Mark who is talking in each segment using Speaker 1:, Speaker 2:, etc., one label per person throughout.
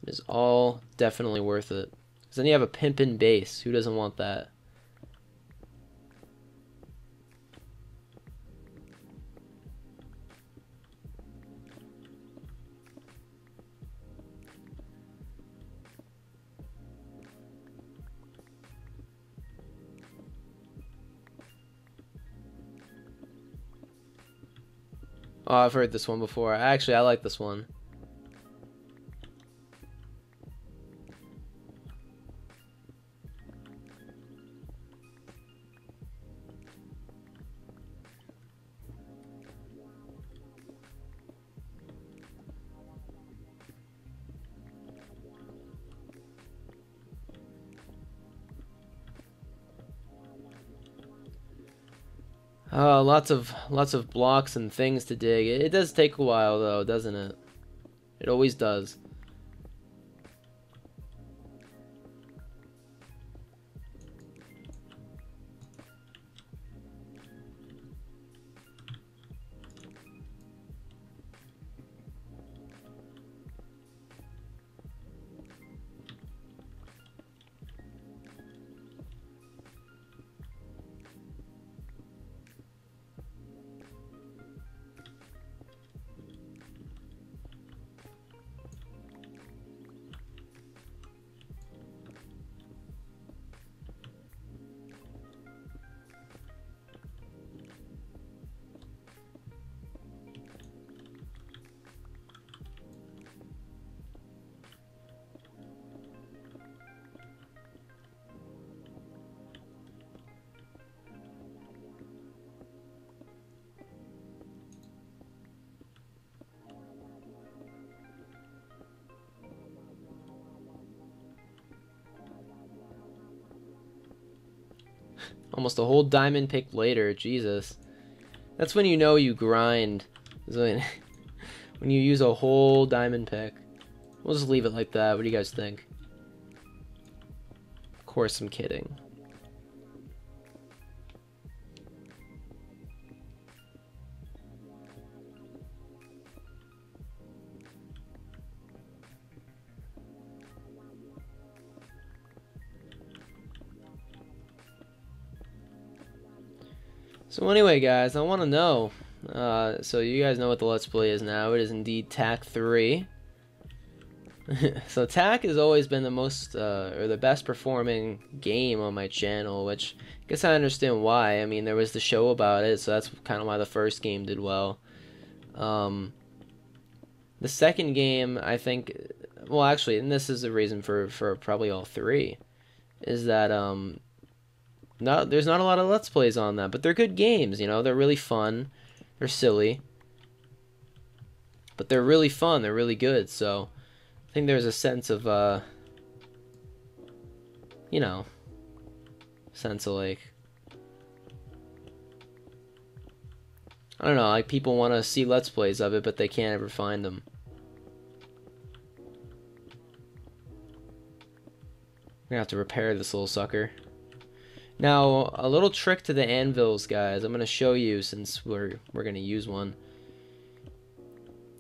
Speaker 1: is all definitely worth it. Because then you have a pimpin' base. Who doesn't want that? Oh, I've heard this one before. Actually, I like this one. Lots of blocks and things to dig. It does take a while though, doesn't it? It always does. Almost a whole diamond pick later, Jesus. That's when you know you grind. Is when you use a whole diamond pick. We'll just leave it like that. What do you guys think? Of course I'm kidding. So anyway, guys, I want to know. So you guys know what the Let's Play is now. It is indeed Tak 3. So Tak has always been the most, or the best performing game on my channel, which I guess I understand why. I mean, there was the show about it, so that's kind of why the first game did well. The second game, I think, well, actually, and this is the reason for probably all three, is that, there's not a lot of Let's Plays on that, but they're good games, you know, they're really fun, they're silly, but they're really fun, they're really good, so I think there's a sense of, you know, sense of like, I don't know, like people want to see Let's Plays of it, but they can't ever find them. I'm gonna have to repair this little sucker. Now, a little trick to the anvils, guys. I'm gonna show you since we're gonna use one.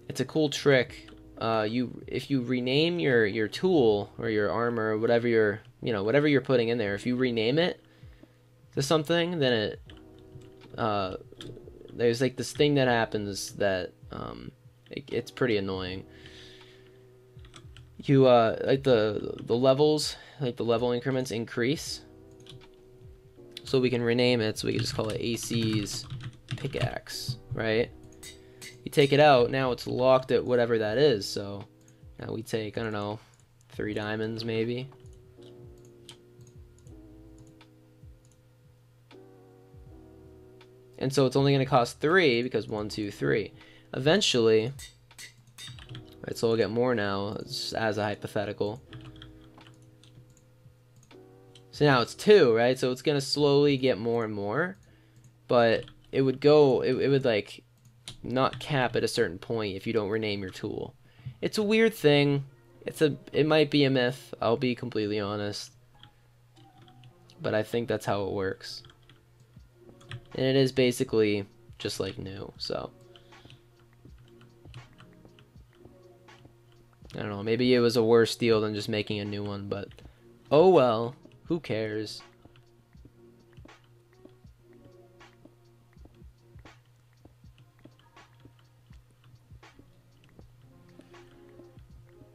Speaker 1: It's a cool trick. If you rename your tool or your armor or whatever whatever you're putting in there, if you rename it to something, then there's like this thing that happens that it's pretty annoying. You like the levels, like the level increments increase. So we can rename it, so we can just call it AC's pickaxe, right? You take it out, now it's locked at whatever that is, so now we take, I don't know, 3 diamonds maybe. And so it's only going to cost 3 because 1, 2, 3. Eventually, right, so we'll get more now as a hypothetical. So now it's 2, right? So it's going to slowly get more and more. But it would go, it would like not cap at a certain point if you don't rename your tool. It's a weird thing. It might be a myth, I'll be completely honest. But I think that's how it works. And it is basically just like new, so. I don't know, maybe it was a worse deal than just making a new one, but oh well, who cares?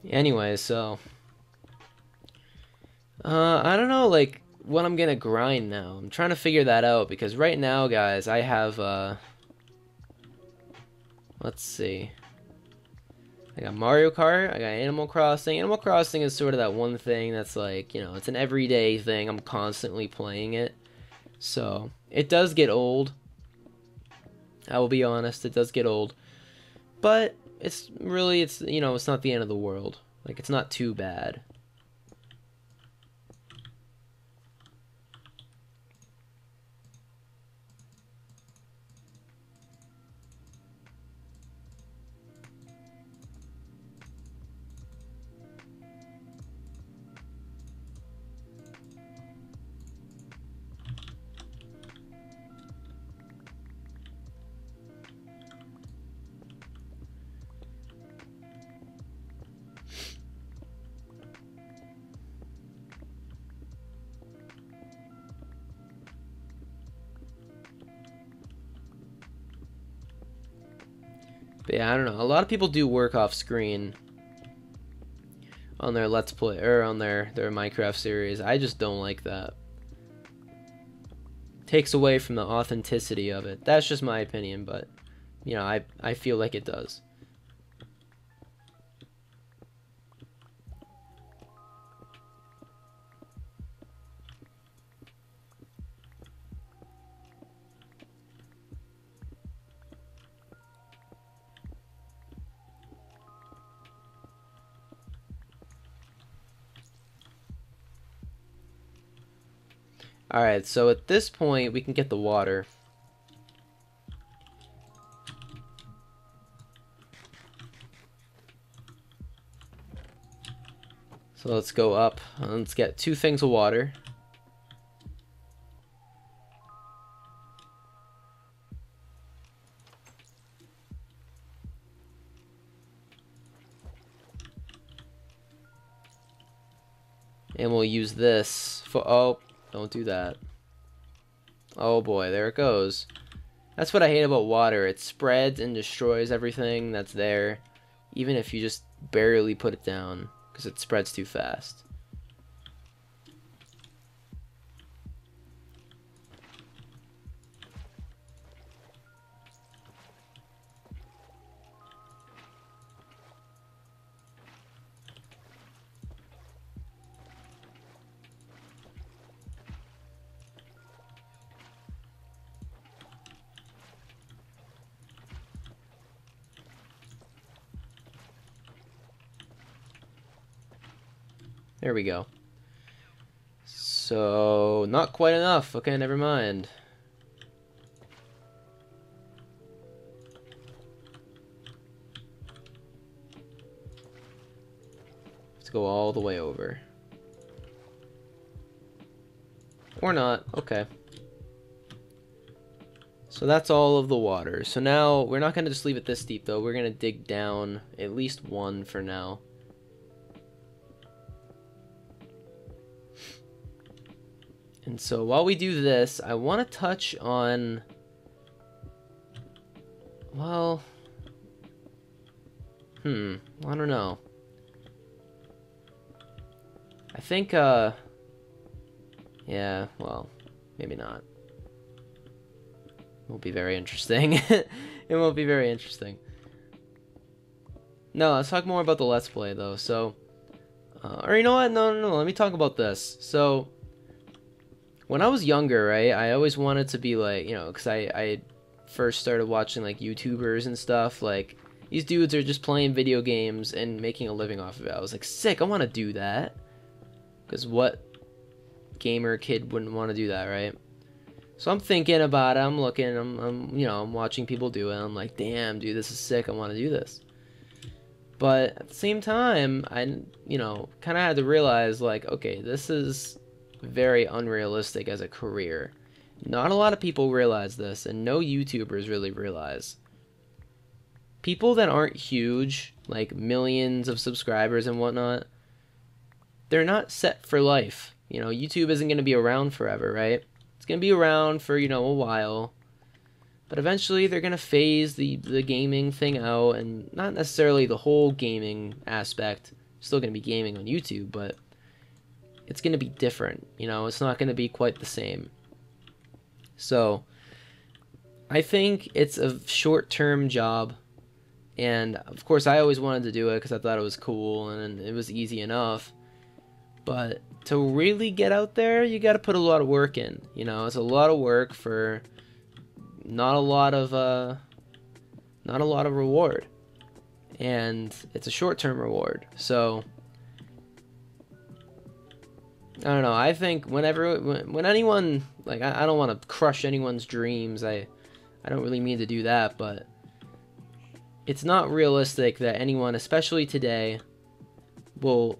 Speaker 1: Anyway, so I don't know, like, what I'm gonna grind now. I'm trying to figure that out because right now, guys, I have let's see. I got Mario Kart, I got Animal Crossing. Animal Crossing is sort of that one thing that's like, you know, it's an everyday thing. I'm constantly playing it. So, it does get old. I will be honest, it does get old. But it's really, it's, you know, it's not the end of the world. Like, it's not too bad. But yeah, I don't know. A lot of people do work off screen on their Let's Play or on their Minecraft series. I just don't like that. Takes away from the authenticity of it. That's just my opinion, but you know, I feel like it does. Alright, so at this point, we can get the water. So let's go up. Let's get 2 things of water. And we'll use this for... Oh, don't do that. Oh boy, there it goes. That's what I hate about water. It spreads and destroys everything that's there, even if you just barely put it down, because it spreads too fast. There we go. So, not quite enough. Okay, never mind. Let's go all the way over. Or not. Okay. So that's all of the water. So now, we're not going to just leave it this deep, though. We're going to dig down at least 1 for now. And so while we do this, I want to touch on, well, I don't know. I think, yeah, well, maybe not. It won't be very interesting. It won't be very interesting. No, let's talk more about the Let's Play, though. So, or you know what? No, let me talk about this. So, when I was younger, right, I always wanted to be like, you know, because I first started watching like YouTubers and stuff. Like, these dudes are just playing video games and making a living off of it. I was like, sick, I want to do that. Because what gamer kid wouldn't want to do that, right? So I'm thinking about it, I'm looking, you know, I'm watching people do it. I'm like, damn, dude, this is sick, I want to do this. But at the same time, I, you know, kind of had to realize, like, okay, this is very unrealistic as a career. Not a lot of people realize this, and no YouTubers really realize. people that aren't huge, like millions of subscribers and whatnot, they're not set for life. You know, YouTube isn't going to be around forever, right? It's going to be around for, a while. But eventually they're going to phase the gaming thing out, and not necessarily the whole gaming aspect. Still going to be gaming on YouTube, but it's going to be different. It's not going to be quite the same. So I think it's a short-term job. And of course I always wanted to do it because I thought it was cool and it was easy enough. But to really get out there, you got to put a lot of work in. It's a lot of work for not a lot of reward, and it's a short-term reward. So I don't know. I think when anyone, like, I don't want to crush anyone's dreams. I don't really mean to do that, but it's not realistic that anyone, especially today, will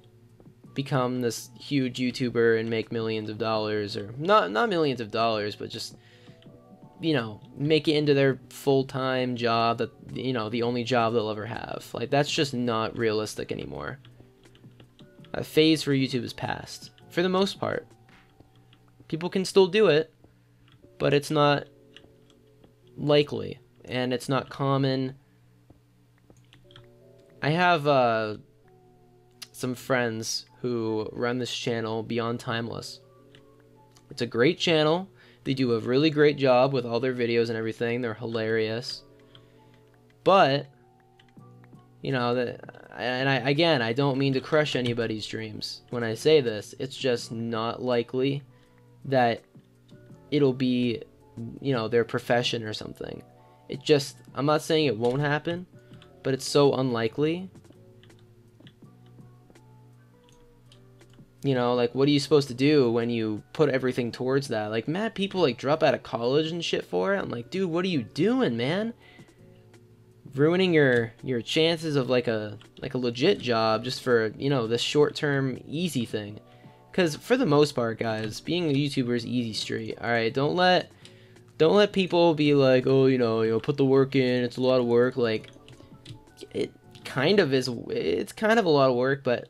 Speaker 1: become this huge YouTuber and make millions of dollars, or not millions of dollars, but just make it into their full-time job, that the only job they'll ever have. Like, that's just not realistic anymore. A phase for YouTube is past, for the most part. People can still do it, but it's not likely, and it's not common. I have some friends who run this channel, Beyond Timeless. It's a great channel. They do a really great job with all their videos and everything. They're hilarious. But, I don't mean to crush anybody's dreams when I say this. It's just not likely that it'll be, their profession or something. I'm not saying it won't happen, but it's so unlikely. Like, what are you supposed to do when you put everything towards that? Like, mad people, like, drop out of college and shit for it. I'm like, dude, what are you doing, man? Ruining your chances of, like a legit job just for, this short-term easy thing. Because, for the most part, guys, being a YouTuber is easy street, alright? Don't let people be like, oh, put the work in, it's a lot of work. Like, it kind of is, it's kind of a lot of work, but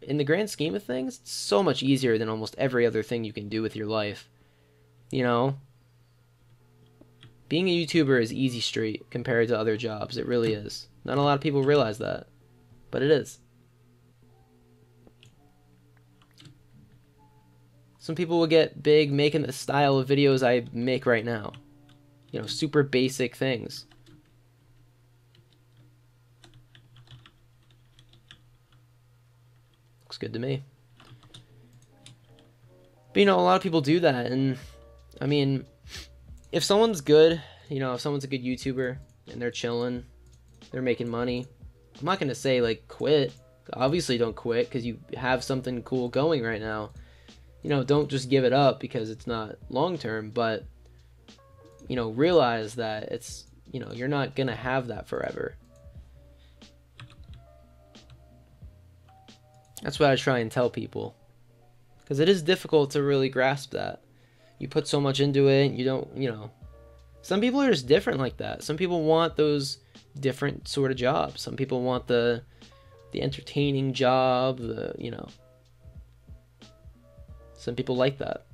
Speaker 1: in the grand scheme of things, it's so much easier than almost every other thing you can do with your life. Being a YouTuber is easy street compared to other jobs. It really is. Not a lot of people realize that, but it is. Some people will get big making the style of videos I make right now. Super basic things. Looks good to me. But a lot of people do that, and I mean, if someone's good, if someone's a good YouTuber and they're chilling, they're making money, I'm not gonna say like quit. Obviously don't quit because you have something cool going right now. Don't just give it up because it's not long term, but realize that it's, you're not gonna have that forever. That's what I try and tell people, because it is difficult to really grasp that. You put so much into it, and you don't, some people are just different like that. Some people want those different sort of jobs. Some people want the entertaining job, some people like that.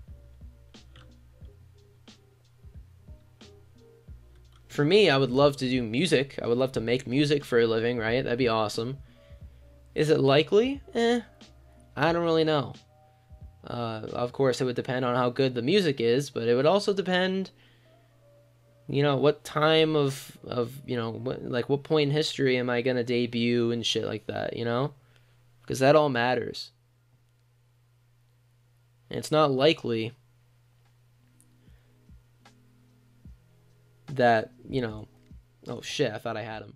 Speaker 1: For me, I would love to do music. I would love to make music for a living, right? That'd be awesome. Is it likely? I don't really know. Of course, it would depend on how good the music is, but it would also depend, what time of what point in history am I gonna debut and shit like that, because that all matters. And it's not likely that, oh shit, I thought I had him.